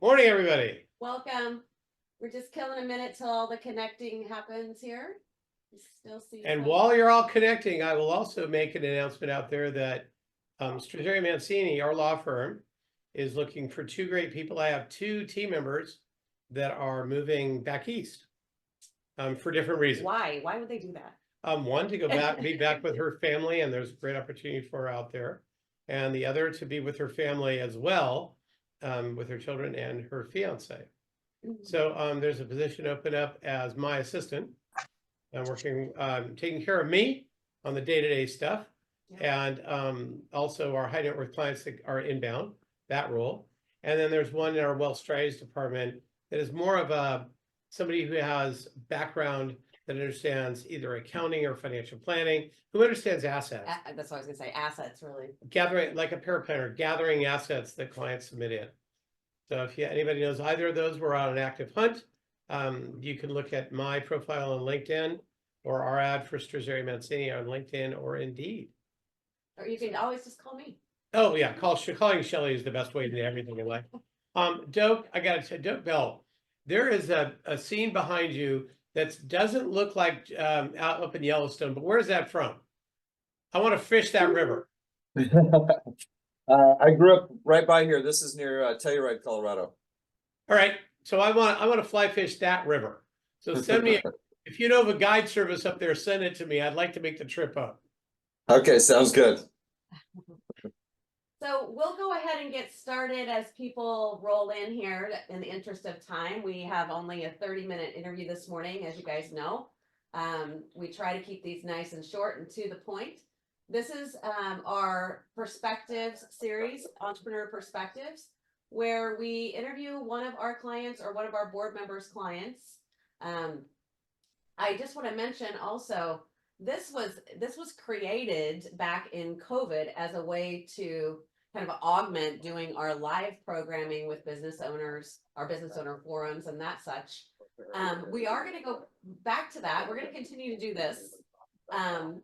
Morning, everybody. Welcome. We're just killing a minute till all the connecting happens here. We still see. And some- while you're all connecting, I will also make an announcement out there that Struzari Mancini, our law firm, is looking for two great people. I have two team members that are moving back east for different reasons. Why? Why would they do that? One to go back, be back with her family, and there's a great opportunity for her out there. And the other to be with her family as well, with her children and her fiance. So there's a position open up as my assistant. I'm working, taking care of me on the day-to-day stuff. And also our high net worth clients that are inbound, that role. And then there's one in our wealth strategies department that is more of somebody who has background that understands either accounting or financial planning, who understands assets. That's what I was gonna say. Assets, really. Gathering, like a paraplanner, gathering assets that clients submit in. So if anybody knows either of those, we're on an active hunt. You can look at my profile on LinkedIn or our ad for Struzari Mancini on LinkedIn or Indeed. Or you can always just call me. Oh yeah, calling Shelly is the best way to do everything in life. Doak, I gotta say, Doak Bell, there is a scene behind you that doesn't look like out up in Yellowstone, but where's that from? I want to fish that river. I grew up right by here. This is near Telluride, Colorado. All right, so I want to fly fish that river. So send me if you know of a guide service up there, send it to me. I'd like to make the trip up. Okay, sounds good. So we'll go ahead and get started as people roll in here in the interest of time. We have only a 30-minute interview this morning, as you guys know. We try to keep these nice and short and to the point. This is our Perspectives series, Entrepreneur Perspectives, where we interview one of our clients or one of our board members' clients. I just want to mention also, this was created back in COVID as a way to kind of augment doing our live programming with business owners, our business owner forums and that such. We are going to go back to that. We're going to continue to do this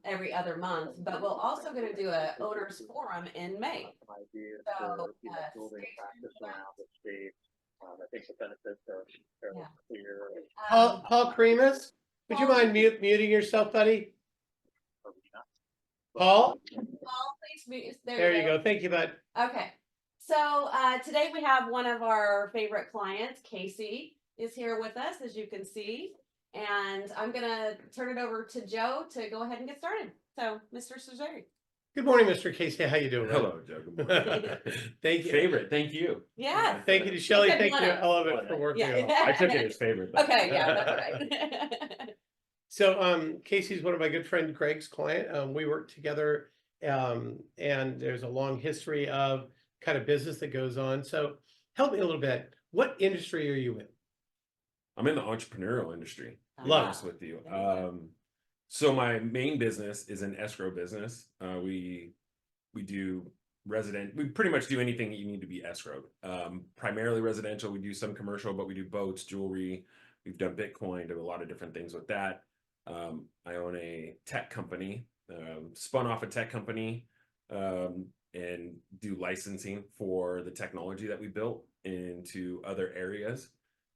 every other month, but we're also going to do a owners forum in May. So, I think the benefits are fairly clear. Paul Cremus, would you mind muting yourself, buddy? Paul? Paul, please mute. There you go. Thank you, bud. Okay. So today we have one of our favorite clients, Casey, is here with us, as you can see. And I'm going to turn it over to Joe to go ahead and get started. So, Mr. Struzari. Good morning, Mr. Casey. How you doing? Hello, Joe. Good morning. Thank you. Favorite. Thank you. Yeah. Thank you to Shelly. said Thank you one to of. Element for working Yeah. on it. I took it as favorite. though. Okay, yeah, that's right. So Casey's one of my good friend Greg's client. We work together and there's a long history of kind of business that goes on. So help me a little bit. What industry are you in? I'm in the entrepreneurial industry. to be Love. honest with you. So my main business is an escrow business. We do we pretty much do anything that you need to be escrowed. Primarily residential. We do some commercial, but we do boats, jewelry. We've done Bitcoin, do a lot of different things with that. I own a tech company, spun off a tech company, and do licensing for the technology that we built into other areas.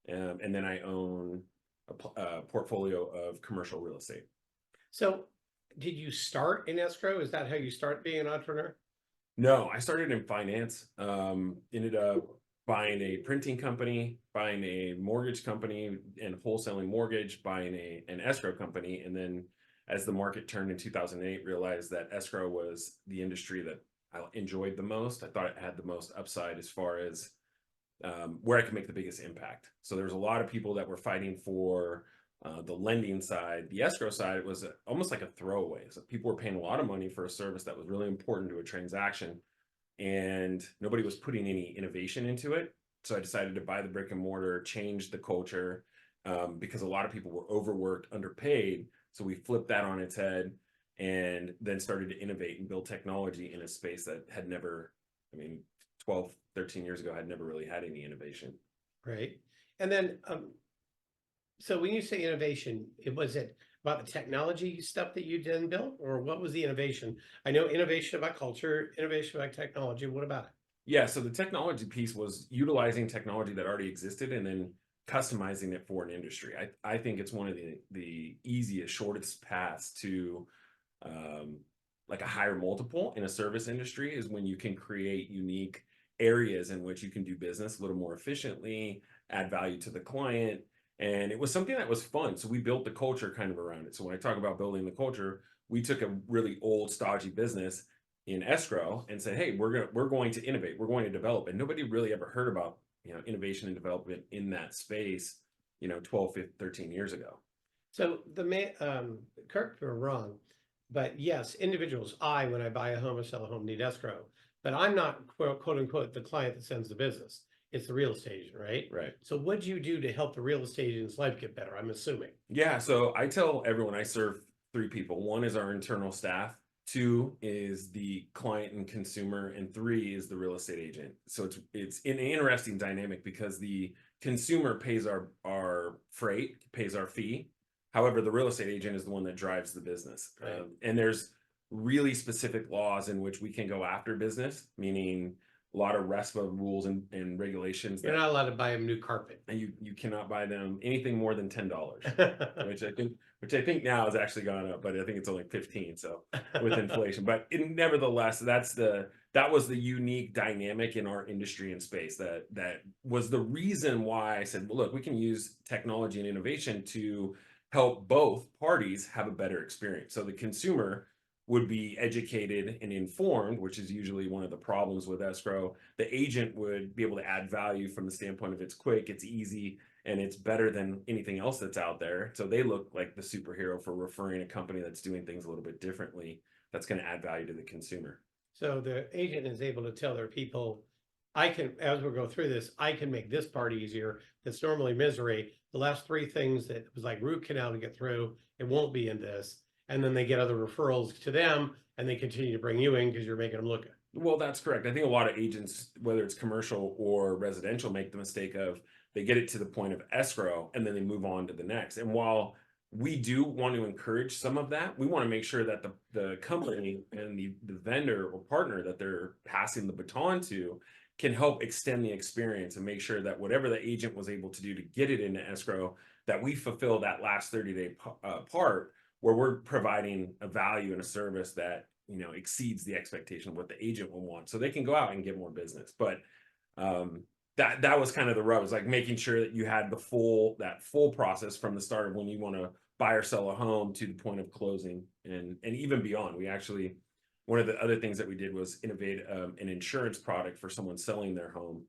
And then I own a portfolio of commercial real estate. So did you start in escrow? Is that how you start being an entrepreneur? No, I started in finance, ended up buying a printing company, buying a mortgage company and wholesaling mortgage, buying an escrow company. And then as the market turned in 2008, realized that escrow was the industry that I enjoyed the most. I thought it had the most upside as far as where I could make the biggest impact. So there was a lot of people that were fighting for the lending side. The escrow side was almost like a throwaway. So people were paying a lot of money for a service that was really important to a transaction, and nobody was putting any innovation into it. So I decided to buy the brick and mortar, change the culture, because a lot of people were overworked, underpaid. So we flipped that on its head and then started to innovate and build technology in a space that had never, 12, 13 years ago, had never really had any innovation. Right. And then, so when you say innovation, was it about the technology stuff that you did and built, or what was the innovation? I know innovation about culture, innovation about technology. What about it? Yeah, so the technology piece was utilizing technology that already existed and then customizing it for an industry. I think it's one of the easiest, shortest paths to um, like a higher multiple in a service industry is when you can create unique areas in which you can do business a little more efficiently, add value to the client. And it was something that was fun. So we built the culture kind of around it. So when I talk about building the culture, we took a really old, stodgy business in escrow and said, hey, we're going to innovate, we're going to develop. And nobody really ever heard about, innovation and development in that space, 12, 15, 13 years ago. So correct me if I'm wrong, but yes, individuals, when I buy a home or sell a home, need escrow, but I'm not quote unquote the client that sends the business. It's the real estate agent, right? Right. So what do you do to help the real estate agent's life get better? I'm assuming. Yeah. So I tell everyone I serve three people. One is our internal staff. Two is the client and consumer, and three is the real estate agent. So it's an interesting dynamic because the consumer pays our freight, pays our fee. However, the real estate agent is the one that drives the business. Right. And there's really specific laws in which we can go after business, meaning a lot of RESPA rules and regulations. You're not allowed to buy them new carpet. And you cannot buy them anything more than $10, which I think now has actually gone up, but I think it's only 15. So with inflation, but nevertheless, that was the unique dynamic in our industry and space that was the reason why I said, well, look, we can use technology and innovation to help both parties have a better experience. So the consumer would be educated and informed, which is usually one of the problems with escrow. The agent would be able to add value from the standpoint of it's quick, it's easy, and it's better than anything else that's out there. So they look like the superhero for referring a company that's doing things a little bit differently, that's going to add value to the consumer. So the agent is able to tell their people, as we go through this, I can make this part easier. That's normally misery. The last three things that was like root canal to get through, it won't be in this. And then they get other referrals to them and they continue to bring you in because you're making them look good. Well, that's correct. I think a lot of agents, whether it's commercial or residential, make the mistake of they get it to the point of escrow and then they move on to the next. And while we do want to encourage some of that, we want to make sure that the company and the vendor or partner that they're passing the baton to can help extend the experience and make sure that whatever the agent was able to do to get it into escrow, that we fulfill that last 30-day part where we're providing a value and a service that exceeds the expectation of what the agent will want, so they can go out and get more business. But that was kind of the rub, was like making sure that you had that full process from the start of when you want to buy or sell a home to the point of closing and even beyond. We actually, one of the other things that we did was innovate an insurance product for someone selling their home.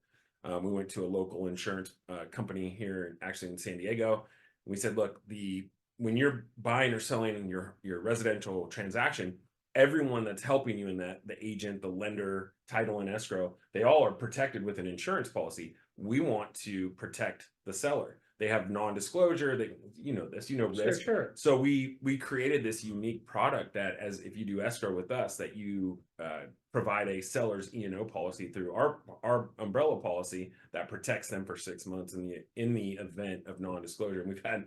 We went to a local insurance company here, actually in San Diego. We said, look, when you're buying or selling your residential transaction, everyone that's helping you in that, the agent, the lender, title, and escrow, they all are protected with an insurance policy. We want to protect the seller. They have non-disclosure, risk. Sure. So we created this unique product that, as if you do escrow with us, that you provide a seller's E&O policy through our umbrella policy that protects them for 6 months in the event of non-disclosure. And we've had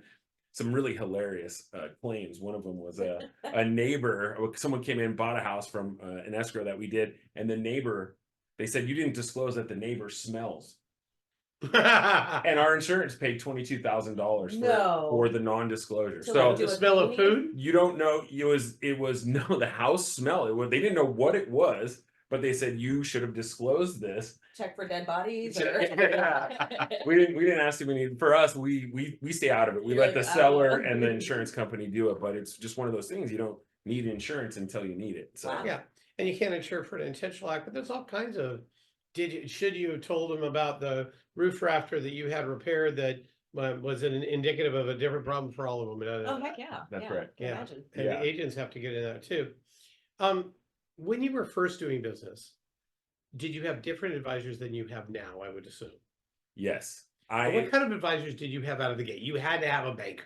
some really hilarious claims. One of them was a neighbor, someone came in, bought a house from an escrow that we did, and the neighbor, they said, you didn't disclose that the neighbor smells. And our insurance paid $22,000 for the non-disclosure. So The smell of food? You don't know, it was no, the house smell. They didn't know what it was, but they said you should have disclosed this. Check for dead bodies. We didn't ask if we need. For us, we stay out of it. We You're let the like, seller oh. and the insurance company do it. But it's just one of those things. You don't need insurance until you need it. So Wow. Yeah, and you can't insure for an intentional act, but there's all kinds of. Should you have told them about the roof rafter that you had repaired that was an indicative of a different problem for all of them? Oh, heck yeah. That's yeah, right. can Yeah. Imagine. And Yeah. the agents have to get in that too. When you were first doing business, did you have different advisors than you have now? I would assume. yes, What kind of advisors did you have out of the gate? You had to have a banker.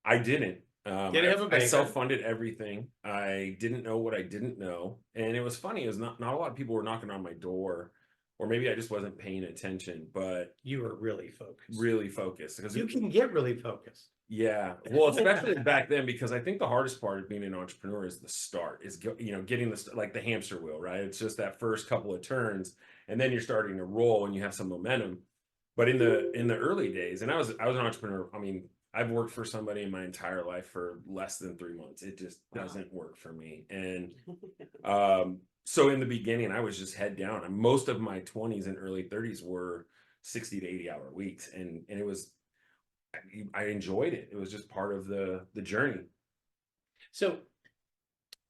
I didn't. Didn't have a I banker. self-funded everything. I didn't know what I didn't know, and it was funny. It was not a lot of people were knocking on my door, or maybe I just wasn't paying attention. But You were really focused. really focused because You can get really focused. Yeah, well, especially back then, because I think the hardest part of being an entrepreneur is the start, is getting like the hamster wheel, right? It's just that first couple of turns, and then you're starting to roll and you have some momentum. But in the early days, and I was an entrepreneur. I mean, I've worked for somebody in my entire life for less than 3 months. It just doesn't work for me. And so in the beginning, I was just head down. And most of my 20s and early 30s were 60 to 80 hour weeks, and it was. I enjoyed it. It was just part of the journey. So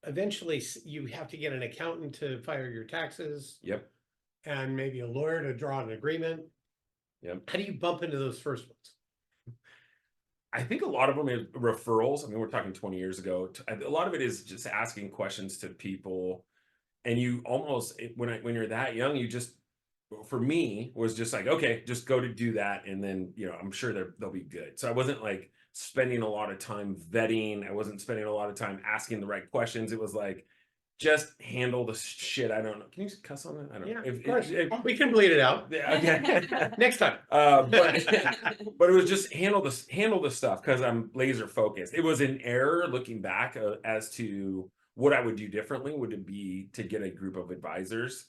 eventually you have to get an accountant to file your taxes Yep. and maybe a lawyer to draw an agreement. Yep. How do you bump into those first ones? I think a lot of them are referrals. I mean, we're talking 20 years ago. A lot of it is just asking questions to people, and you almost when you're that young, you just, for me, was just like, okay, just go to do that, and then I'm sure they'll be good. So I wasn't like spending a lot of time vetting. I wasn't spending a lot of time asking the right questions. It was like, just handle the shit. I don't know. Can you cuss on that? I don't know. Of course. We can bleed it out. Yeah, okay. Next time. But it was just handle the stuff, because I'm laser focused. It was an error looking back as to what I would do differently. Would it be to get a group of advisors?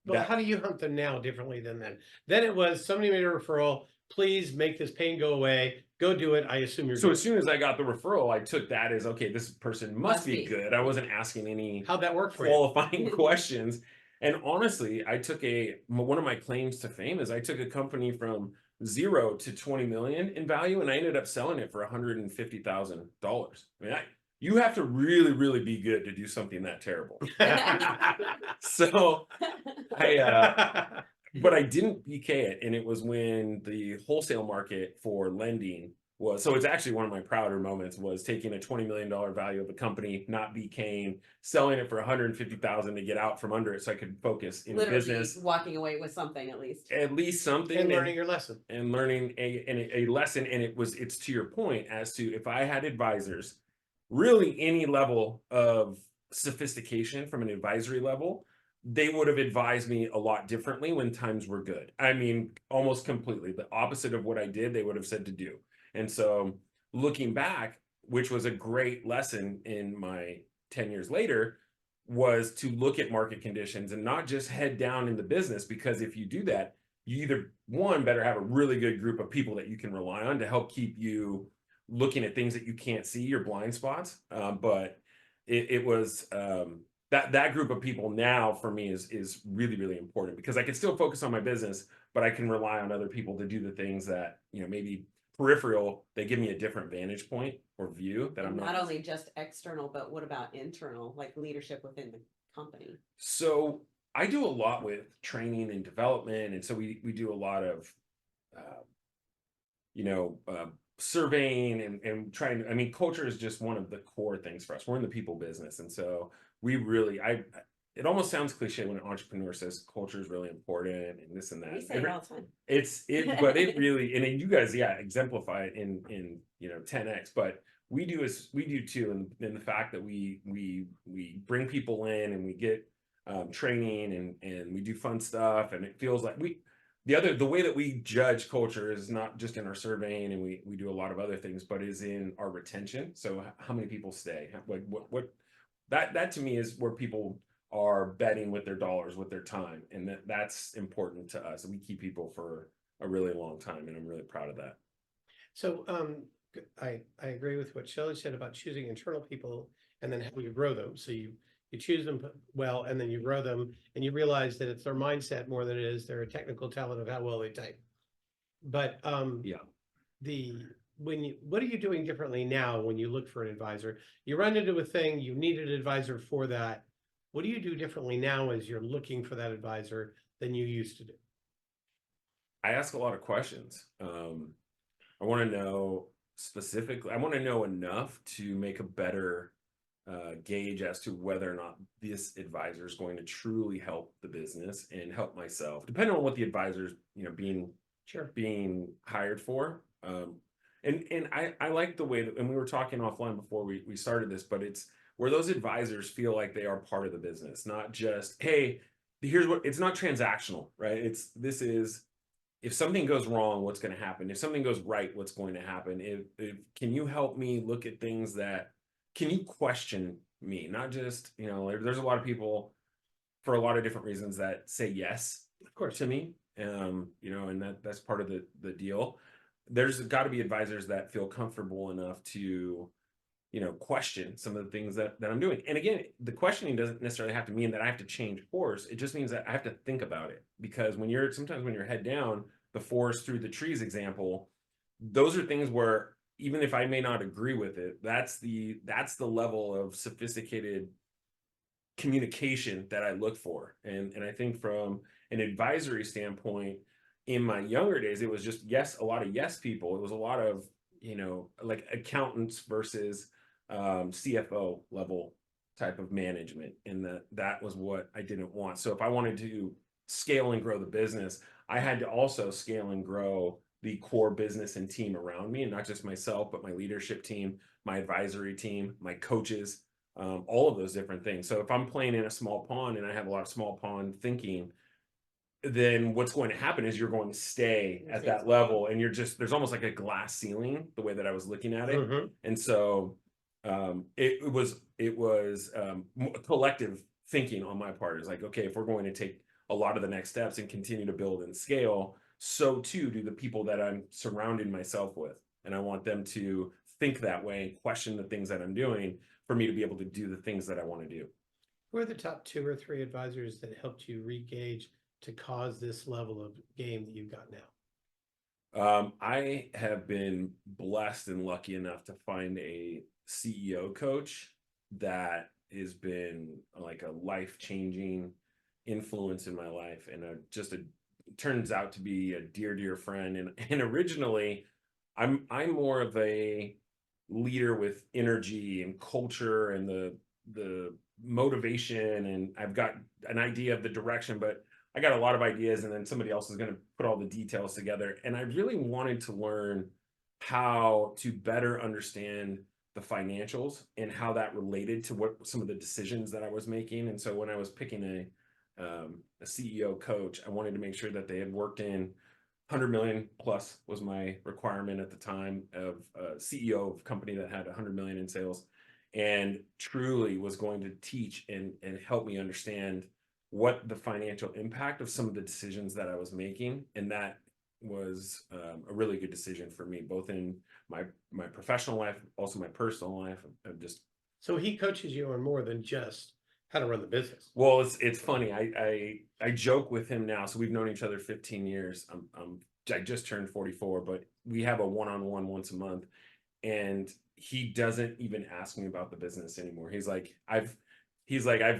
Well, how do you hunt them now differently than then? Then it was somebody made a referral. Please make this pain go away. Go do it. I assume you're So good. as soon as I got the referral, I took that as, okay, this person must be good. I wasn't asking any How'd that work for you? qualifying questions. And honestly, I took one of my claims to fame is I took a company from 0 to 20 million in value, and I ended up selling it for $150,000. I mean, you have to really, really be good to do something that terrible. So but I didn't BK it, and it was when the wholesale market for lending was, so it's actually one of my prouder moments, was taking a $20 million value of a company, not BKing, selling it for $150,000 to get out from under it so I could focus in Literally business. walking away with something at least. At least something. And learning your lesson. And learning a lesson. And it's to your point as to, if I had advisors, really any level of sophistication from an advisory level, they would have advised me a lot differently when times were good. I mean, almost completely the opposite of what I did, they would have said to do. And so looking back, which was a great lesson in my 10 years later, was to look at market conditions and not just head down in the business, because if you do that, you either, one, better have a really good group of people that you can rely on to help keep you looking at things that you can't see, your blind spots. But it was that group of people now for me is really, really important, because I can still focus on my business, but I can rely on other people to do the things that, maybe peripheral, they give me a different vantage point or view that I'm Not only just external, but what about internal, like leadership within the company? So I do a lot with training and development, and so we do a lot of surveying and trying to, I mean, culture is just one of the core things for us. We're in the people business, and so we really, it almost sounds cliche when an entrepreneur says culture is really important and this and that. We say it all the time. But it really, and then you guys, exemplify it in 10x. But we do too, and the fact that we bring people in and we get training and we do fun stuff, and it feels like the way that we judge culture is not just in our surveying, and we do a lot of other things, but is in our retention. So how many people stay? Like what that to me is where people are betting with their dollars, with their time, and that's important to us. And we keep people for a really long time, and I'm really proud of that. So I agree with what Shelley said about choosing internal people and then how you grow them. So you choose them well, and then you grow them, and you realize that it's their mindset more than it is their technical talent of how well they type. But what are you doing differently now when you look for an advisor? You run into a thing, you need an advisor for that. What do you do differently now as you're looking for that advisor than you used to do? I ask a lot of questions. I want to know specifically, I want to know enough to make a better gauge as to whether or not this advisor is going to truly help the business and help myself, depending on what the advisor's being hired for. And I like the way that, and we were talking offline before we started this, but it's where those advisors feel like they are part of the business, not just, hey, here's what, it's not transactional, right? This is if something goes wrong, what's going to happen? If something goes right, what's going to happen? If can you help me look at things that, can you question me? Not just, you know, there's a lot of people for a lot of different reasons that say yes, of course, to me. You know, and that's part of the deal. There's got to be advisors that feel comfortable enough to, you know, question some of the things that I'm doing. And again, the questioning doesn't necessarily have to mean that I have to change course. It just means that I have to think about it, because sometimes when you're head down, the forest through the trees example, those are things where even if I may not agree with it, that's the level of sophisticated communication that I look for. And I think from an advisory standpoint, in my younger days, it was just a lot of yes people. It was a lot of, you know, like accountants versus CFO level type of management, and that was what I didn't want. So if I wanted to scale and grow the business, I had to also scale and grow the core business and team around me, and not just myself, but my leadership team, my advisory team, my coaches, all of those different things. So if I'm playing in a small pond and I have a lot of small pond thinking, then what's going to happen is you're going to stay at that level, and there's almost like a glass ceiling, the way that I was looking at it. Mhm. And so it was collective thinking on my part. Is like, okay, if we're going to take a lot of the next steps and continue to build and scale, so too do the people that I'm surrounding myself with. And I want them to think that way and question the things that I'm doing for me to be able to do the things that I want to do. Who are the top 2 or 3 advisors that helped you re-gauge to cause this level of game that you've got now? I have been blessed and lucky enough to find a CEO coach that has been like a life-changing influence in my life, and turns out to be a dear friend. And originally, I'm more of a leader with energy and culture and the motivation, and I've got an idea of the direction, but I got a lot of ideas, and then somebody else is going to put all the details together. And I really wanted to learn how to better understand the financials and how that related to what some of the decisions that I was making. And so when I was picking a CEO coach, I wanted to make sure that they had worked in 100 million plus was my requirement at the time, of a CEO of a company that had 100 million in sales, and truly was going to teach and help me understand what the financial impact of some of the decisions that I was making. And that was a really good decision for me, both in my professional life, also my personal life. So he coaches you on more than just how to run the business. Well, it's funny. I joke with him now. So we've known each other 15 years. I just turned 44, but we have a one-on-one once a month, and he doesn't even ask me about the business anymore. He's like, I've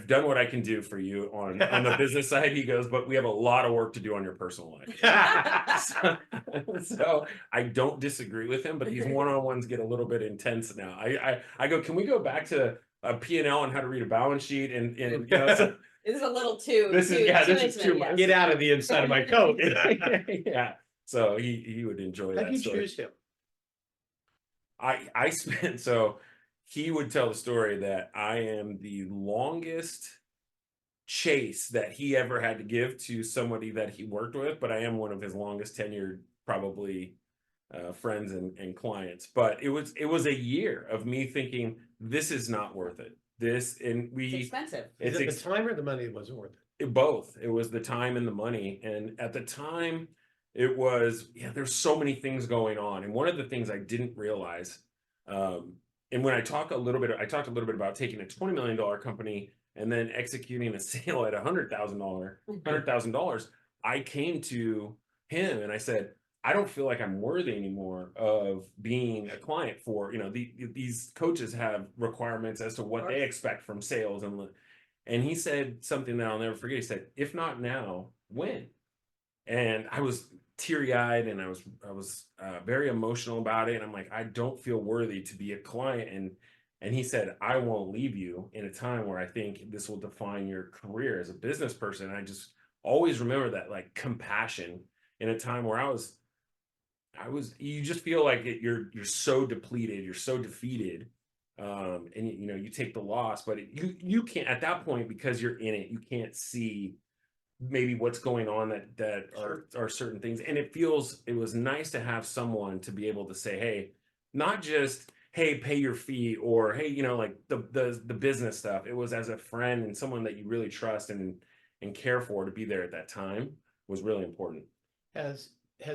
done what I can do for you on the business side. He goes, but we have a lot of work to do on your personal life. So I don't disagree with him, but these one-on-ones get a little bit intense now. I go, can we go back to a P&L and how to read a balance sheet? And you know, so This is a little too. this is intimate, too much. yes. Get out of the inside of my coat. Yeah. So he would enjoy How'd that you story. choose him? I spent, so he would tell the story that I am the longest chase that he ever had to give to somebody that he worked with, but I am one of his longest tenured probably friends and clients. But it was a year of me thinking, this is not worth it. It's expensive. Is it the time or the money that wasn't worth it? Both. It was the time and the money. And at the time, it was, there's so many things going on. And one of the things I didn't realize, and when I talked a little bit about taking a $20 million company and then executing a sale at $100,000. I came to him and I said, I don't feel like I'm worthy anymore of being a client for, these coaches have requirements as to what they expect from sales. And he said something that I'll never forget. He said, if not now, when? And I was teary-eyed, and I was very emotional about it. And I'm like, I don't feel worthy to be a client. And he said, I won't leave you in a time where I think this will define your career as a business person. And I just always remember that, like, compassion in a time where you just feel like you're so depleted, you're so defeated. And you take the loss, but you can't at that point, because you're in it, you can't see maybe what's going on that are certain things. And it was nice to have someone to be able to say, hey, not just, hey, pay your fee, or hey, like the business stuff. It was as a friend and someone that you really trust and care for, to be there at that time was really important. Has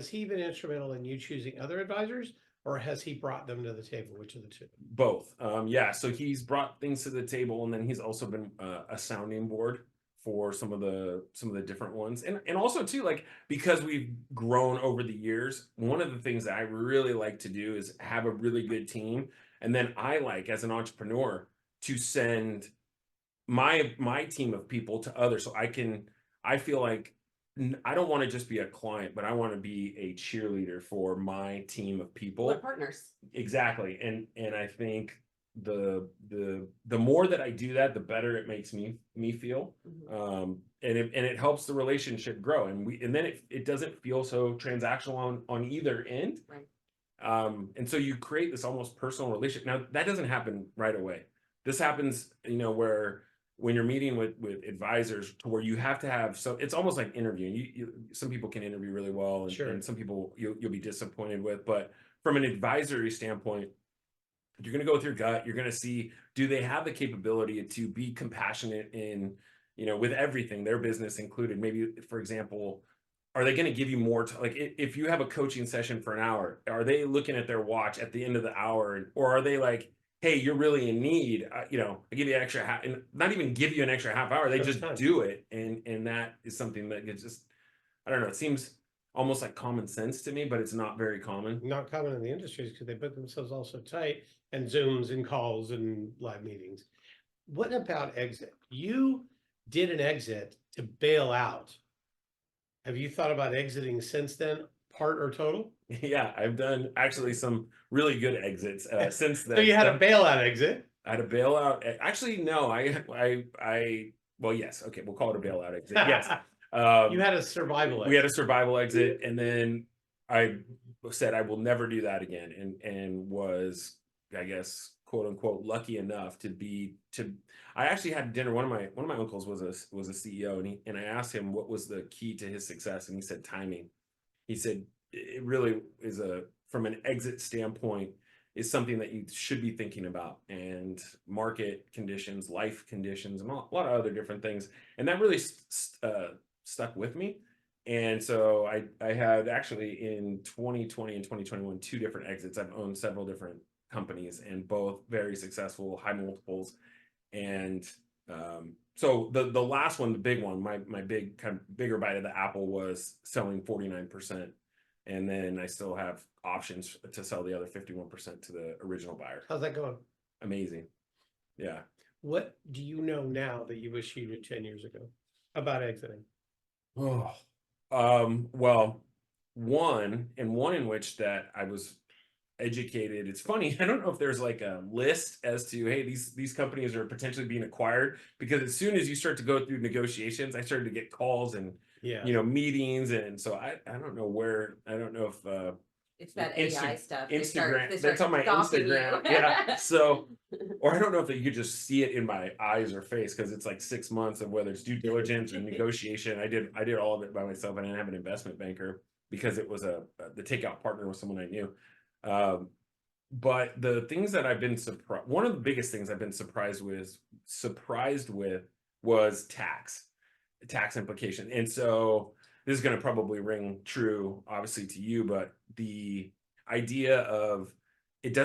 he been instrumental in you choosing other advisors, or has he brought them to the table? Which of the two? Both. Yeah. So he's brought things to the table, and then he's also been a sounding board for some of the different ones, and also too, like, because we've grown over the years, one of the things that I really like to do is have a really good team, and then I like, as an entrepreneur, to send my team of people to others, so I feel like I don't want to just be a client, but I want to be a cheerleader for my team of people. We're partners. Exactly. And I think the more that I do that, the better it makes me feel. Mhm. And it helps the relationship grow, and then it doesn't feel so transactional on either end. Right. And so you create this almost personal relationship. Now that doesn't happen right away. This happens, where when you're meeting with advisors, to where you have to have, so it's almost like interviewing. Some people can interview really well, and, Sure. and some people you'll be disappointed with. But from an advisory standpoint, you're going to go with your gut. You're going to see, do they have the capability to be compassionate in, with everything, their business included. Maybe, for example, are they going to give you more time? Like, if you have a coaching session for an hour, are they looking at their watch at the end of the hour, or are they like, hey, you're really in need, I give you an extra half, and not even give you an extra half hour, they That's just time. do it. And that is something that gets just, I don't know, it seems almost like common sense to me, but it's not very common. Not common in the industries because they put themselves all so tight, and Zooms and calls and live meetings. What about exit? You did an exit to bail out. Have you thought about exiting since then, part or total? Yeah, I've done actually some really good exits since then. So you had a bailout exit. I had a bailout. Actually, no, well, yes. Okay, we'll call it a bailout exit. Yes. You had a survival We had a exit. survival exit, and then I said I will never do that again, and was, I guess, quote unquote, lucky enough I actually had dinner. One of my uncles was a CEO, and I asked him what was the key to his success, and he said timing. He said it really is, from an exit standpoint, is something that you should be thinking about, and market conditions, life conditions, and a lot of other different things. And that really stuck with me. And so I had actually, in 2020 and 2021, 2 different exits. I've owned several different companies, and both very successful, high multiples. And so the last one, the big one, my big kind of bigger bite of the apple, was selling 49%. And then I still have options to sell the other 51% to the original buyer. How's that going? Amazing. Yeah. What do you know now that you wish you knew 10 years ago about exiting? Oh, well, one in which that I was educated. It's funny. I don't know if there's like a list as to, hey, these companies are potentially being acquired, because as soon as you start to go through negotiations, I started to get calls and, Yeah. meetings. And so I don't know where, I don't know if, It's that Insta- AI stuff. Instagram, that's on my stalking you. Instagram. Yeah. So, or I don't know if you could just see it in my eyes or face, because it's like 6 months of whether it's due diligence or negotiation. I did all of it by myself. I didn't have an investment banker, because it was the takeout partner was someone I knew. But the things that I've been surprised, one of the biggest things I've been surprised with was tax implication. And so this is going to probably ring true, obviously, to you, but the idea of, it's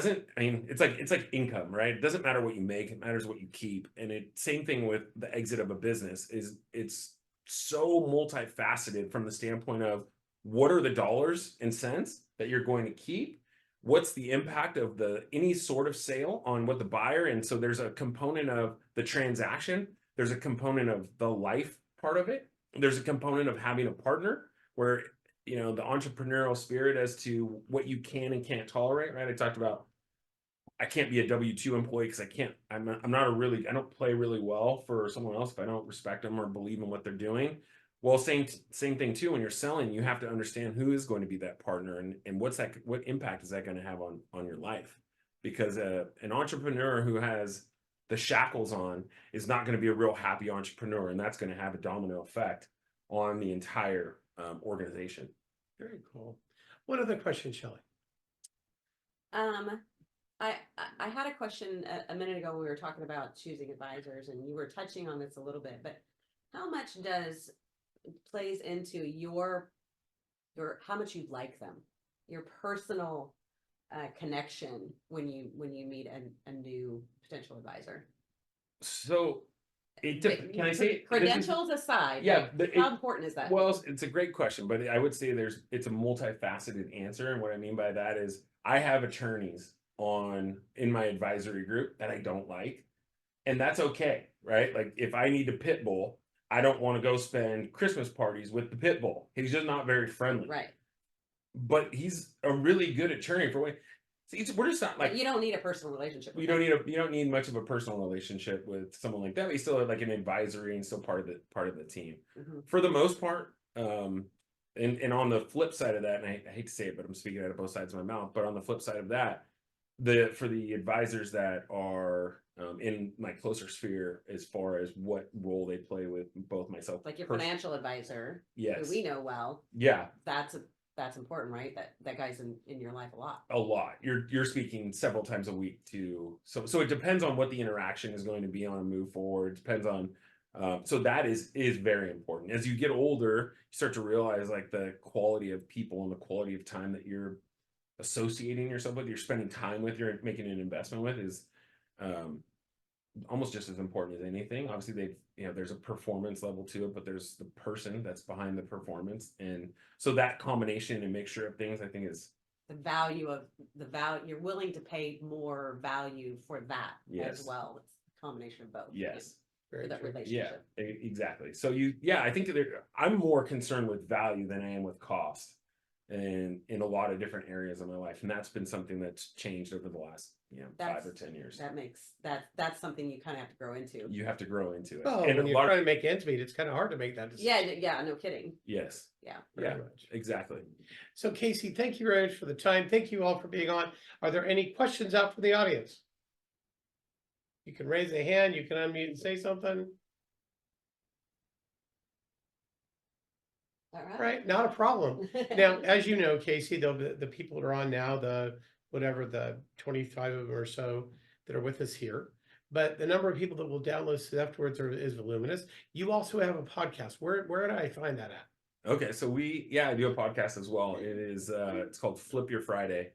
like income, right? It doesn't matter what you make, it matters what you keep. And same thing with the exit of a business, it's so multifaceted from the standpoint of, what are the dollars and cents that you're going to keep? What's the impact of any sort of sale on what the buyer? And so there's a component of the transaction, there's a component of the life part of it, there's a component of having a partner, where the entrepreneurial spirit as to what you can and can't tolerate, right? I talked about, I can't be a W-2 employee because I don't play really well for someone else if I don't respect them or believe in what they're doing. Well, same thing too, when you're selling, you have to understand who is going to be that partner, and what impact is that going to have on your life? Because an entrepreneur who has the shackles on is not going to be a real happy entrepreneur, and that's going to have a domino effect on the entire organization. Very cool. What other question, Shelley? I had a question a minute ago when we were talking about choosing advisors, and you were touching on this a little bit, but how much plays into your how much you like them, your personal connection when you meet a new potential advisor? So can I say Credentials aside? Yeah, like, how important is that? Well, it's a great question, but I would say it's a multifaceted answer. And what I mean by that is I have attorneys in my advisory group that I don't like, and that's okay, right? Like if I need a pit bull, I don't want to go spend Christmas parties with the pit bull. He's just not very friendly. Right. But he's a really good attorney for what we're just not like But you don't need a personal relationship. you don't need much of a personal relationship with someone like that. But you still have like an advisory and still part of the team. Mhm. For the most part. And on the flip side of that, and I hate to say it, but I'm speaking out of both sides of my mouth. But on the flip side of that, for the advisors that are in my closer sphere, as far as what role they play with both myself, Like your financial advisor, yes, who we know well, yeah, that's important, right? That guy's in your life a lot. a lot. You're speaking several times a week to so it depends on what the interaction is going to be on a move forward. Depends on so that is very important. As you get older, you start to realize like the quality of people and the quality of time that you're associating yourself with, you're spending time with, you're making an investment with is almost just as important as anything. Obviously there's a performance level to it, but there's the person that's behind the performance. And so that combination and mixture of things, I think, is The value you're willing to pay more value for that Yes. as well. It's a combination of both. yes. Very For that true. relationship. Yeah, exactly. So I think I'm more concerned with value than I am with cost, and in a lot of different areas of my life, and that's been something that's changed over the last 5 or 10 years. That's something you kind of have to grow into. You have to grow into it. Oh, And when a you're lot trying to make ends meet, it's kind of hard to make that decision. Yeah, no kidding. yes, Yeah. Very yeah, much. exactly. So Casey, thank you very much for the time. Thank you all for being on. Are there any questions out from the audience? You can raise a hand, you can unmute and say something. All Right, not a problem. Now, as you know, Casey, the people that are on now, the 25 of them or so that are with us here, but the number of people that will download this afterwards is voluminous. You also have a podcast. Where do I find that at? Okay, so I do a podcast as well. It is it's called Flip Your Friday.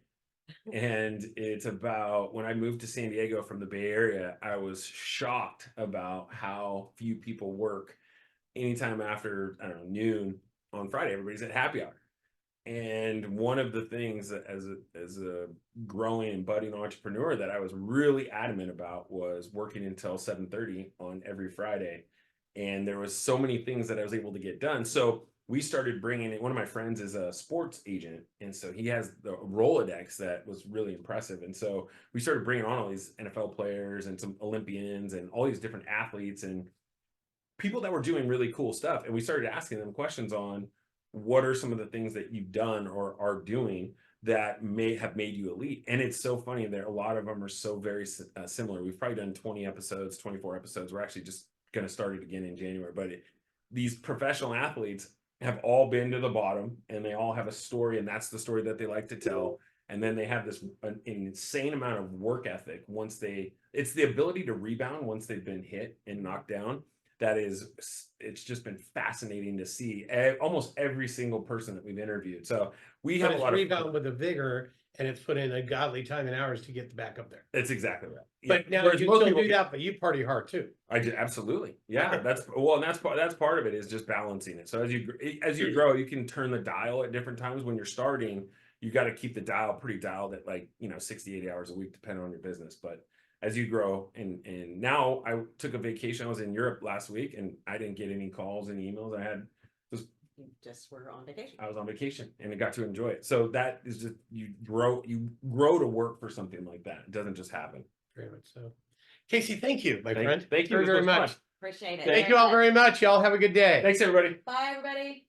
And it's about when I moved to San Diego from the Bay Area, I was shocked about how few people work anytime after, I don't know, noon on Friday. Everybody's at happy hour. And one of the things that as a growing and budding entrepreneur that I was really adamant about was working until 7:30 on every Friday. And there was so many things that I was able to get done. So we started bringing in, one of my friends is a sports agent. And so he has the Rolodex that was really impressive. And so we started bringing on all these NFL players and some Olympians and all these different athletes and people that were doing really cool stuff. And we started asking them questions on what are some of the things that you've done or are doing that may have made you elite. And it's so funny that a lot of them are so very similar. We've probably done 20 episodes, 24 episodes. We're actually just going to start it again in January. But these professional athletes have all been to the bottom and they all have a story, and that's the story that they like to tell. And then they have this an insane amount of work ethic it's the ability to rebound once they've been hit and knocked down. It's just been fascinating to see almost every single person that we've interviewed. So we have a lot of rebound with a vigor, and it's put in a godly time and hours to get back up there. That's exactly right. But now Whereas you most still people do that, but you party hard too. I do, absolutely. Yeah, and that's part of it is just balancing it. So as you grow, you can turn the dial at different times. When you're starting, you got to keep the dial pretty dialed at 60, 80 hours a week, depending on your business. But as you grow, and now I took a vacation. I was in Europe last week and I didn't get any calls, any emails. You just were on vacation. I was on vacation and I got to enjoy it. So that is just, you grow to work for something like that. It doesn't just happen. Very much so. Casey, thank you, my friend. Thank you very, very much. Appreciate it. Thank you all very much. Y'all have a good day. Thanks, everybody. Bye, everybody.